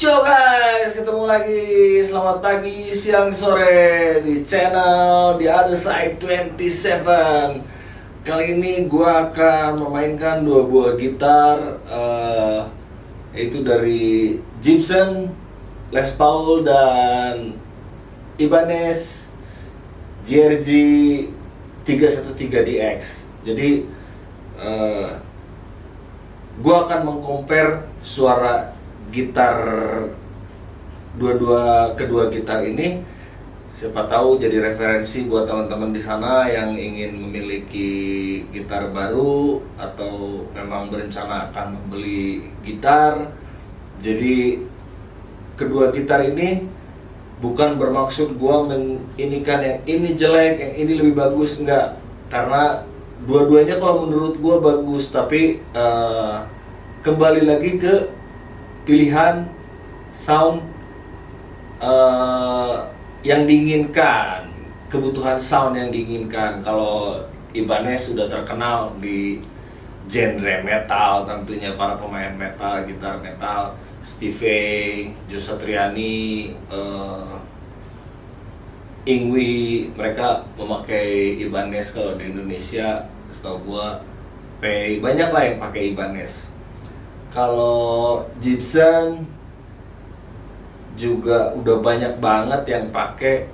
Yo guys, ketemu lagi. Selamat pagi, siang, sore di channel The Other Side 27. Kali ini gua akan memainkan dua buah gitar, yaitu dari Gibson Les Paul dan Ibanez GRG 313DX. Jadi gua akan mengcompare suara gitar kedua gitar ini, siapa tahu jadi referensi buat teman-teman di sana yang ingin memiliki gitar baru atau memang berencana akan membeli gitar. Jadi kedua gitar ini bukan bermaksud gua menginikan yang ini jelek, yang ini lebih bagus, enggak, karena dua-duanya kalau menurut gua bagus, tapi kembali lagi ke pilihan sound yang diinginkan, kebutuhan sound yang diinginkan. Kalau Ibanez sudah terkenal di genre metal, tentunya para pemain metal, gitar metal, Steve, Joe Satriani, Ingwi, mereka memakai Ibanez. Kalau di Indonesia, setahu gua, banyak lah yang pakai Ibanez. Kalau Gibson juga udah banyak banget yang pakai,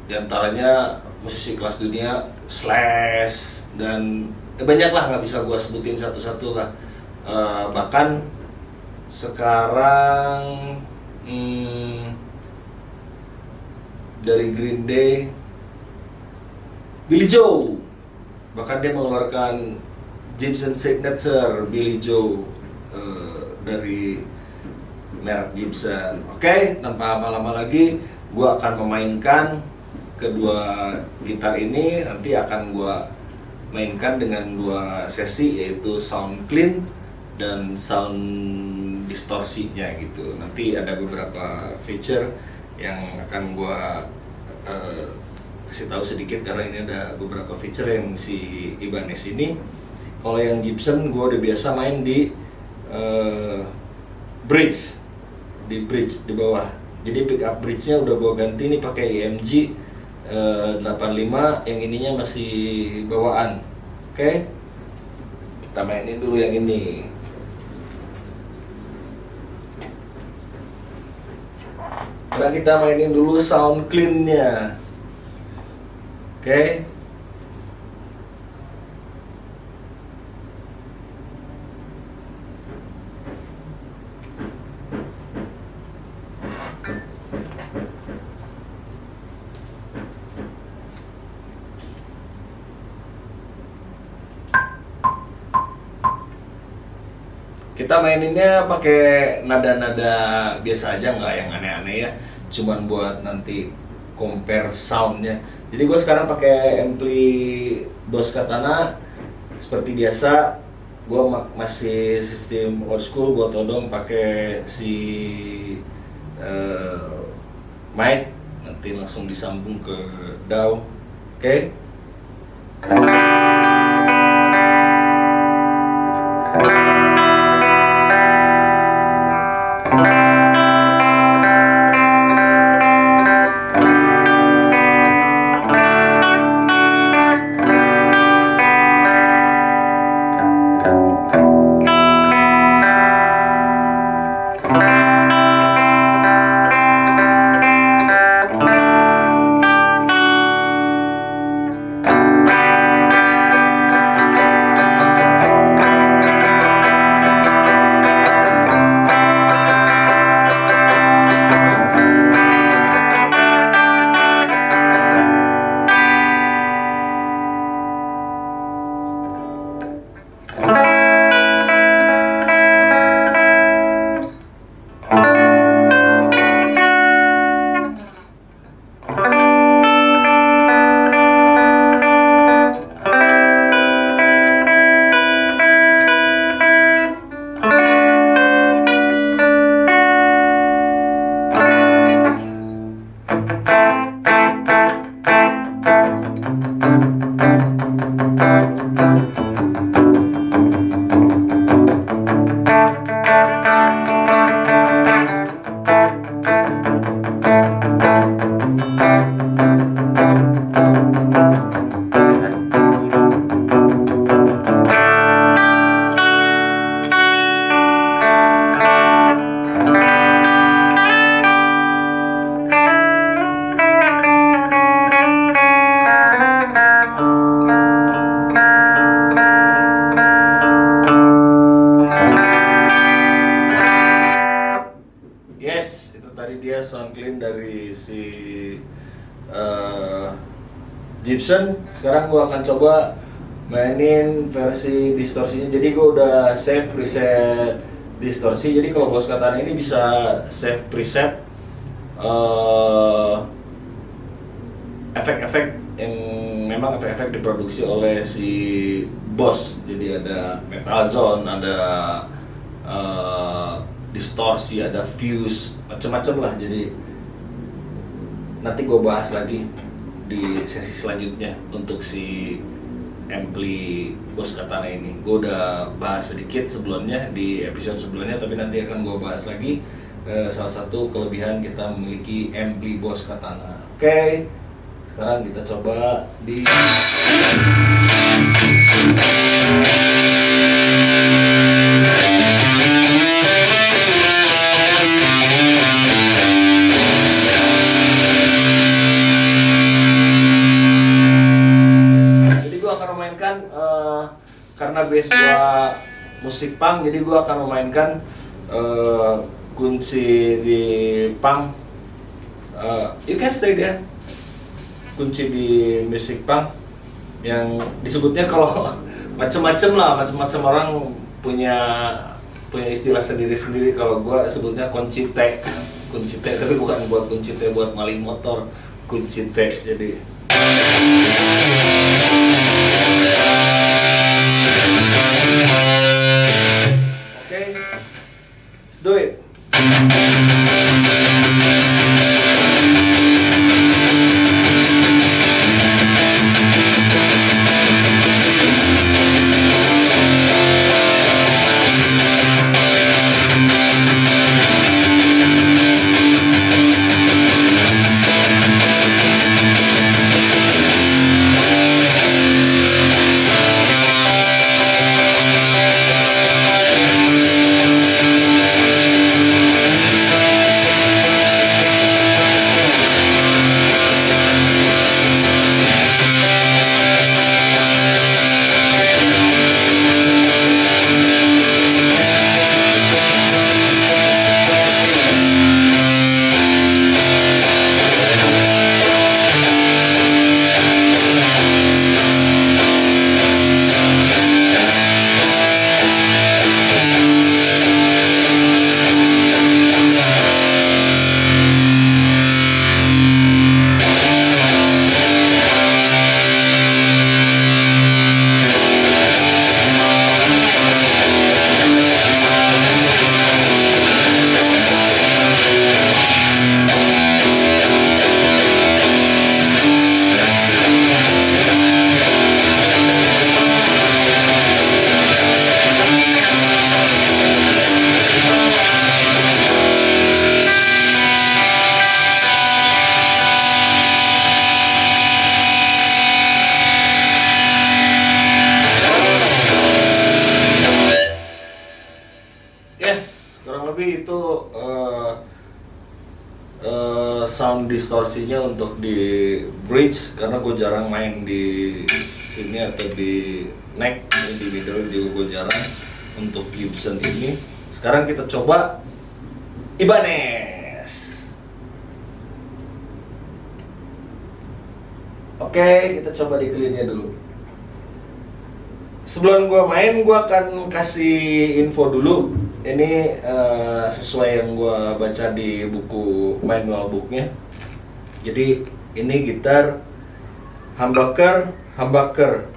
diantaranya musisi kelas dunia, Slash, dan banyak lah, nggak bisa gua sebutin satu-satu lah. Bahkan sekarang dari Green Day, Billy Joe, bahkan dia mengeluarkan Gibson Signature Billy Joe dari merek Gibson. Oke, tanpa lama-lama lagi, gue akan memainkan kedua gitar ini. Nanti akan gue mainkan dengan dua sesi, yaitu sound clean dan sound distorsinya gitu. Nanti ada beberapa feature yang akan gue kasih tahu sedikit, karena ini ada beberapa feature yang si Ibanez ini. Kalau yang Gibson gue udah biasa main di bridge di bawah. Jadi pick up bridge-nya udah gue ganti nih pakai EMG 85, yang ininya masih bawaan. Oke, kita mainin dulu yang ini. Nah, kita mainin dulu sound clean-nya. Oke. Kita maininnya pakai nada-nada biasa aja, nggak yang aneh-aneh ya. Cuman buat nanti compare soundnya. Jadi gue sekarang pakai ampli Boss Katana seperti biasa. Gue masih sistem old school, buat todong pakai si mic, nanti langsung disambung ke DAW. Oke. tadi dia sound clean dari si Gibson. Sekarang gue akan coba mainin versi distorsinya. Jadi gue udah save preset distorsi. Jadi kalau Boss Katana ini bisa save preset efek-efek yang memang efek-efek diproduksi oleh si Boss. Jadi ada metal zone, ada distorsi, ada fuse, macam-macam lah. Jadi nanti gue bahas lagi di sesi selanjutnya untuk si ampli Boss Katana ini. Gue udah bahas sedikit sebelumnya di episode sebelumnya, tapi nanti akan gue bahas lagi salah satu kelebihan kita memiliki ampli Boss Katana. Oke, sekarang kita coba di karena base gua musik punk, jadi gua akan memainkan kunci di punk. You can stay there. Kunci di musik punk yang disebutnya kalau macam-macam lah, macam-macam orang punya istilah sendiri-sendiri. Kalau gua sebutnya kunci T, tapi bukan buat kunci T buat maling motor, kunci T. Jadi do it. Kurang lebih itu sound distorsinya untuk di bridge, karena gue jarang main di sini atau di neck, di middle juga gue jarang untuk Gibson ini. Sekarang kita coba Ibanez. Oke, kita coba di clean-nya dulu. Sebelum gue main, gue akan kasih info dulu. Ini sesuai yang gue baca di buku manual booknya. Jadi ini gitar humbucker.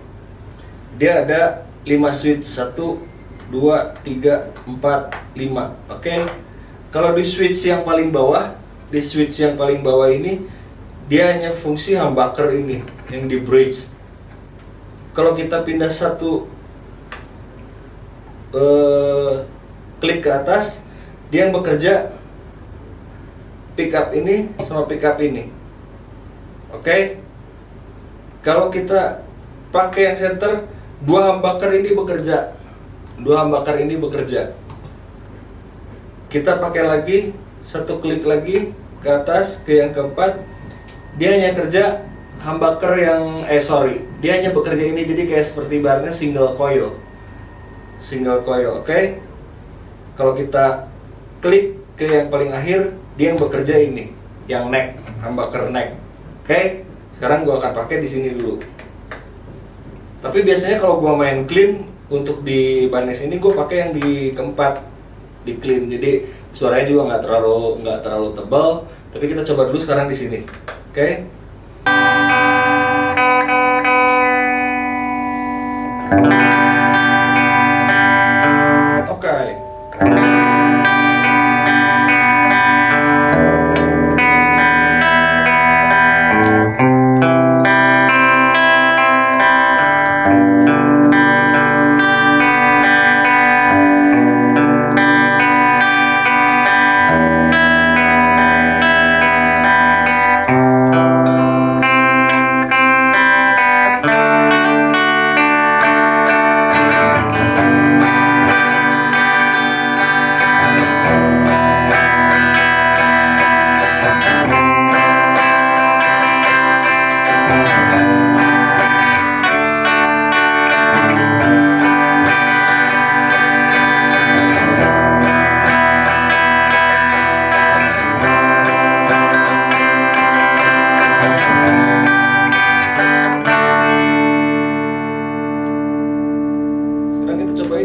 Dia ada 5 switch, 1, 2, 3, 4, 5. Oke. Kalau di switch yang paling bawah, ini dia hanya fungsi humbucker ini yang di bridge. Kalau kita pindah satu klik ke atas, dia yang bekerja pickup ini sama pickup ini. Oke. Kalau kita pakai yang center, dua humbucker ini bekerja. Kita pakai lagi, satu klik lagi ke atas ke yang keempat, dia hanya kerja humbucker yang dia hanya bekerja ini, jadi kayak seperti ibaratnya single coil, oke. Kalau kita klik ke yang paling akhir, dia yang bekerja ini, yang neck, humbucker neck. Oke, sekarang gua akan pakai di sini dulu. Tapi biasanya kalau gua main clean untuk di Ibanez ini gua pakai yang di keempat, di clean. Jadi suaranya juga nggak terlalu tebal. Tapi kita coba dulu sekarang di sini. Oke. Oke.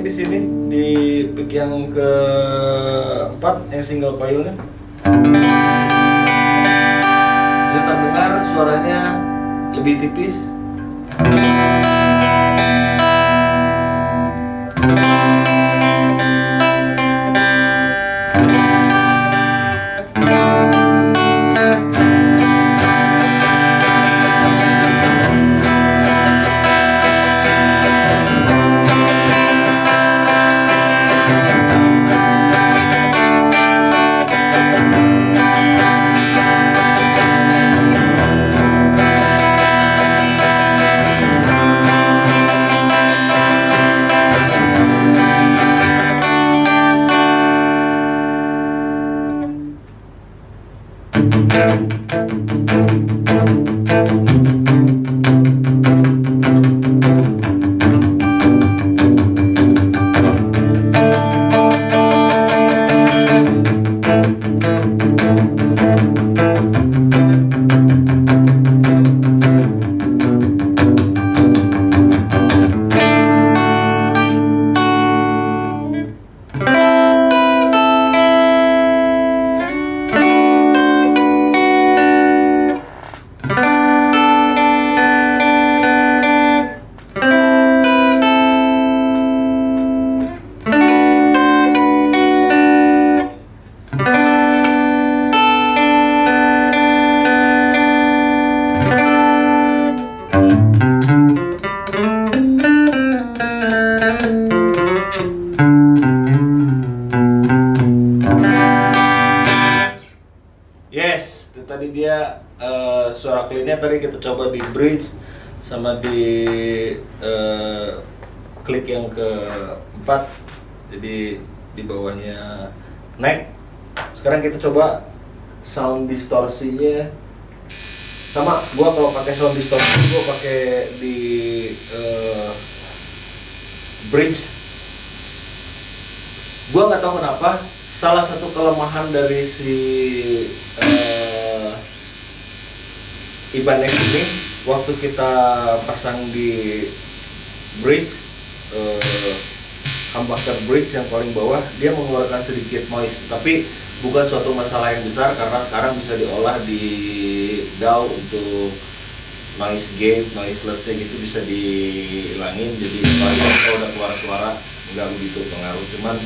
Di sini di pick yang keempat yang single coilnya bisa terdengar suaranya lebih tipis. Yes, itu tadi dia suara cleannya tadi kita coba di bridge sama di klik yang keempat, jadi di bawahnya neck. Sekarang kita coba sound distorsinya. Sama, gua kalau pakai sound distorsi gua pakai di bridge. Gua nggak tahu kenapa. Salah satu kelemahan dari si Ibanez ini, waktu kita pasang di bridge, humbucker bridge yang paling bawah, dia mengeluarkan sedikit noise. Tapi bukan suatu masalah yang besar karena sekarang bisa diolah di DAW untuk noise gate, noiselessnya gitu bisa dihilangin. Jadi kalau udah keluar suara nggak begitu pengaruh. Cuman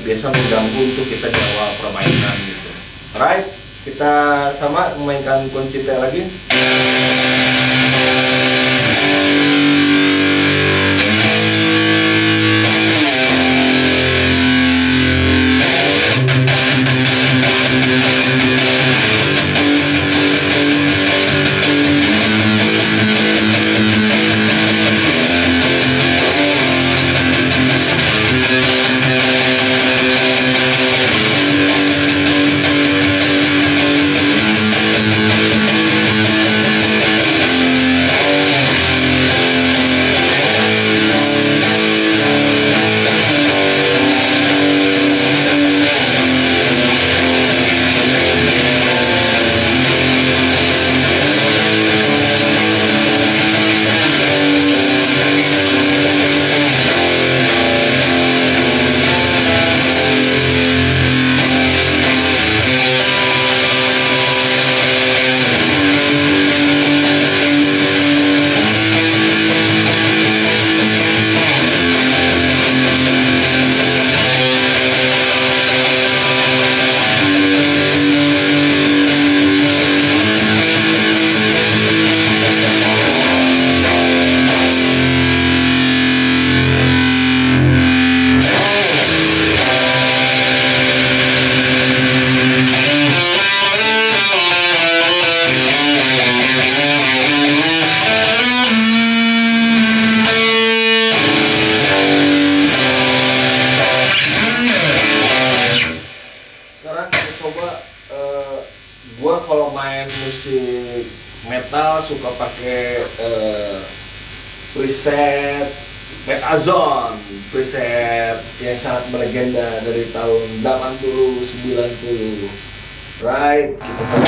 biasa mengganggu untuk kita di awal permainan gitu. Alright, kita sama memainkan kunci T lagi. main musik metal suka pakai preset Metazone, preset yang sangat melegenda dari tahun 80 90. Right, kita coba.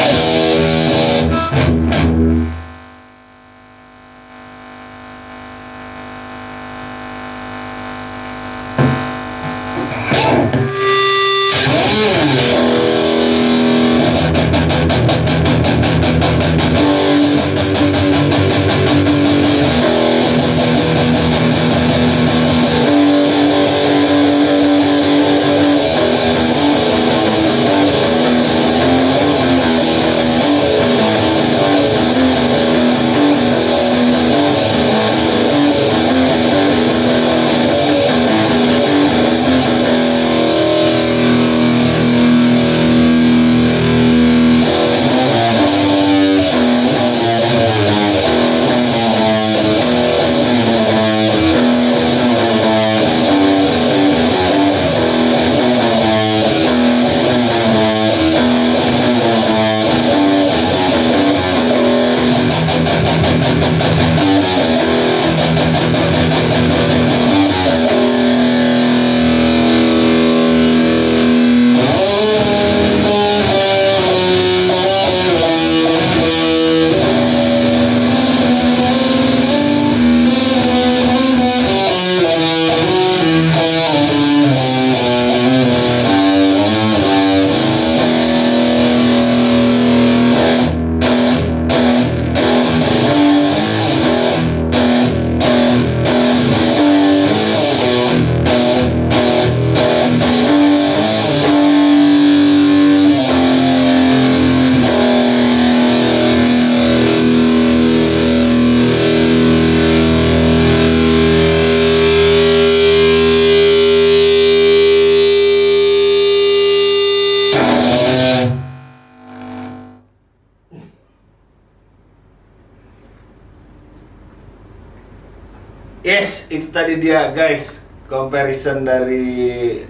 Yes, itu tadi dia guys, comparison dari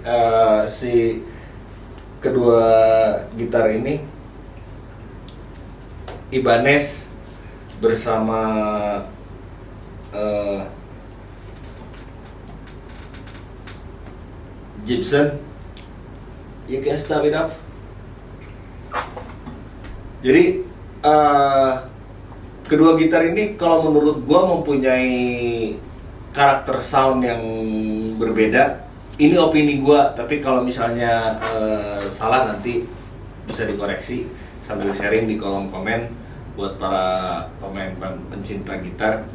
si kedua gitar ini, Ibanez bersama Gibson. You can stop it up. Jadi kedua gitar ini kalau menurut gua mempunyai karakter sound yang berbeda. Ini opini gua, tapi kalau misalnya salah nanti bisa dikoreksi sambil sharing di kolom komen buat para pemain pencinta gitar.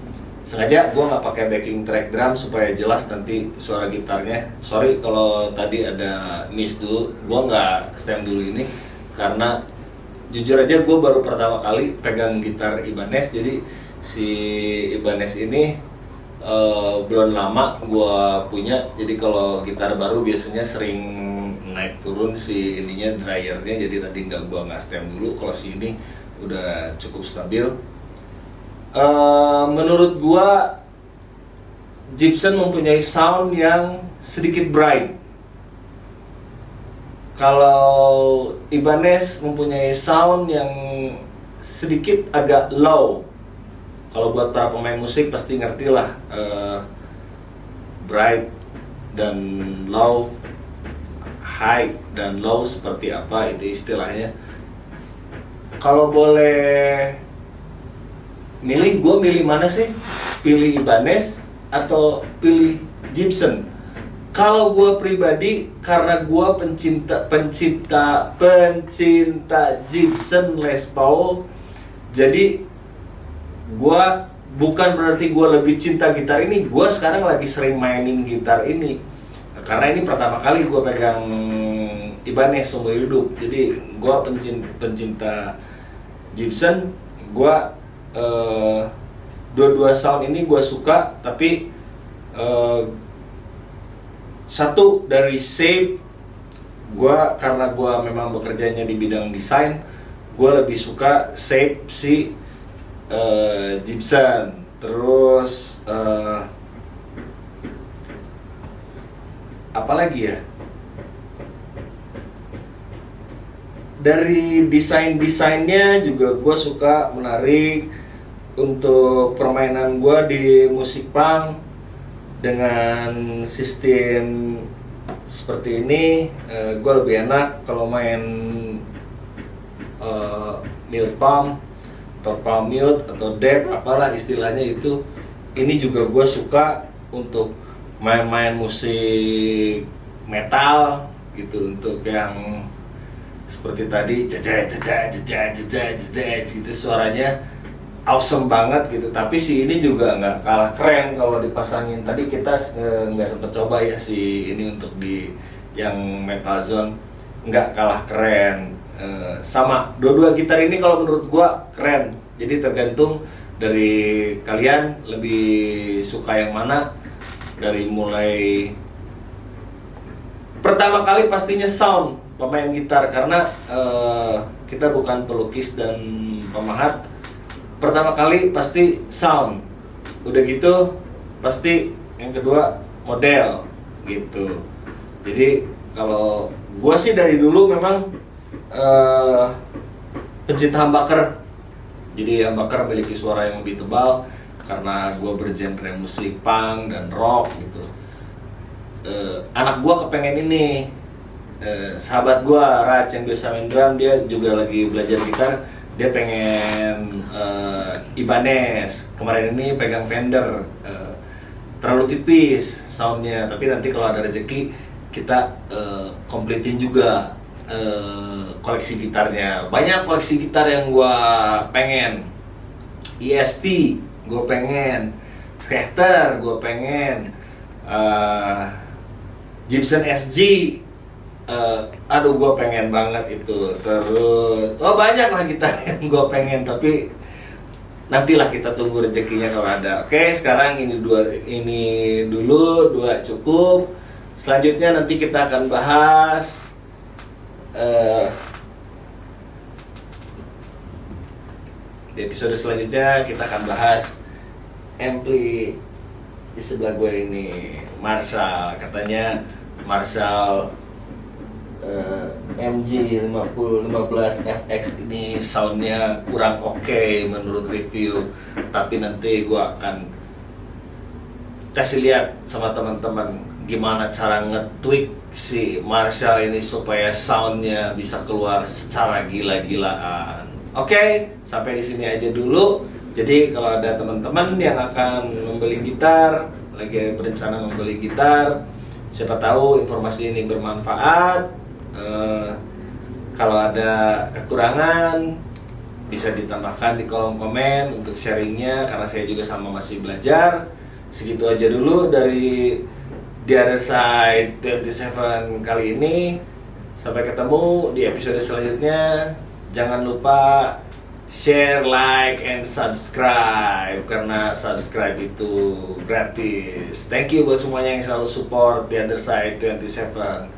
Sengaja gua nggak pakai backing track drum supaya jelas nanti suara gitarnya. Sorry kalau tadi ada miss dulu, gua nggak stem dulu ini karena jujur aja gue baru pertama kali pegang gitar Ibanez. Jadi si Ibanez ini belum lama gue punya. Jadi kalau gitar baru biasanya sering naik turun si ininya, dryernya. Jadi tadi gue nggak stem dulu. Kalau si ini udah cukup stabil. Menurut gue Gibson mempunyai sound yang sedikit bright. Kalau Ibanez mempunyai sound yang sedikit agak low. Kalau buat para pemain musik pasti ngerti lah, bright dan low, high dan low seperti apa itu istilahnya. Kalau boleh milih, gue milih mana sih? Pilih Ibanez atau pilih Gibson? Kalau gue pribadi, karena gue pencinta Gibson Les Paul, jadi gue bukan berarti gue lebih cinta gitar ini. Gue sekarang lagi sering mainin gitar ini karena ini pertama kali gue pegang Ibanez seumur hidup. Jadi gue pencinta Gibson. Gue dua-dua sound ini gue suka, tapi satu dari shape gue, karena gue memang bekerjanya di bidang desain, gue lebih suka shape si Gibson. Terus apa lagi ya, dari desainnya juga gue suka, menarik. Untuk permainan gue di musik punk dengan sistem seperti ini, gue lebih enak kalau main mute palm atau palm mute atau dep, apalah istilahnya itu. Ini juga gue suka untuk main-main musik metal gitu, untuk yang seperti tadi gitu, suaranya awesome banget gitu. Tapi si ini juga nggak kalah keren kalau dipasangin. Tadi kita nggak sempet coba ya si ini untuk di yang Metal Zone, nggak kalah keren. Sama dua-dua gitar ini kalau menurut gua keren. Jadi tergantung dari kalian lebih suka yang mana. Dari mulai pertama kali pastinya sound pemain gitar, karena kita bukan pelukis dan pemahat. Pertama kali pasti sound, udah gitu pasti yang kedua model gitu. Jadi kalau gua sih dari dulu memang pencinta humbucker. Jadi humbucker memiliki suara yang lebih tebal karena gua bergenre musik punk dan rock gitu. Anak gua kepengen ini, sahabat gua Raj yang biasa main drum, dia juga lagi belajar gitar. Dia pengen Ibanez, kemarin ini pegang Fender, terlalu tipis soundnya, tapi nanti kalau ada rezeki kita kompletin juga koleksi gitarnya. Banyak koleksi gitar yang gua pengen, ESP gua pengen, Schecter gua pengen, Gibson SG. Aduh gue pengen banget itu. Terus banyak lah gitar yang gue pengen, tapi nantilah kita tunggu rezekinya kalau ada. Oke, sekarang ini dulu dua cukup. Selanjutnya nanti kita akan bahas di episode selanjutnya kita akan bahas ampli. Di sebelah gue ini Marshall, katanya Marshall MG 15 FX ini soundnya kurang oke menurut review, tapi nanti gua akan kasih lihat sama teman-teman gimana cara nge-tweak si Marshall ini supaya soundnya bisa keluar secara gila-gilaan. Oke, sampai di sini aja dulu. Jadi kalau ada teman-teman yang akan membeli gitar, lagi berencana membeli gitar, siapa tahu informasi ini bermanfaat. Kalau ada kekurangan bisa ditambahkan di kolom komen untuk sharingnya, karena saya juga sama masih belajar. Segitu aja dulu dari The Other Side 27 kali ini. Sampai ketemu di episode selanjutnya. Jangan lupa share, like, and subscribe, karena subscribe itu gratis. Thank you buat semuanya yang selalu support The Other Side 27.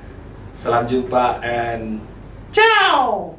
Salam jumpa and ciao.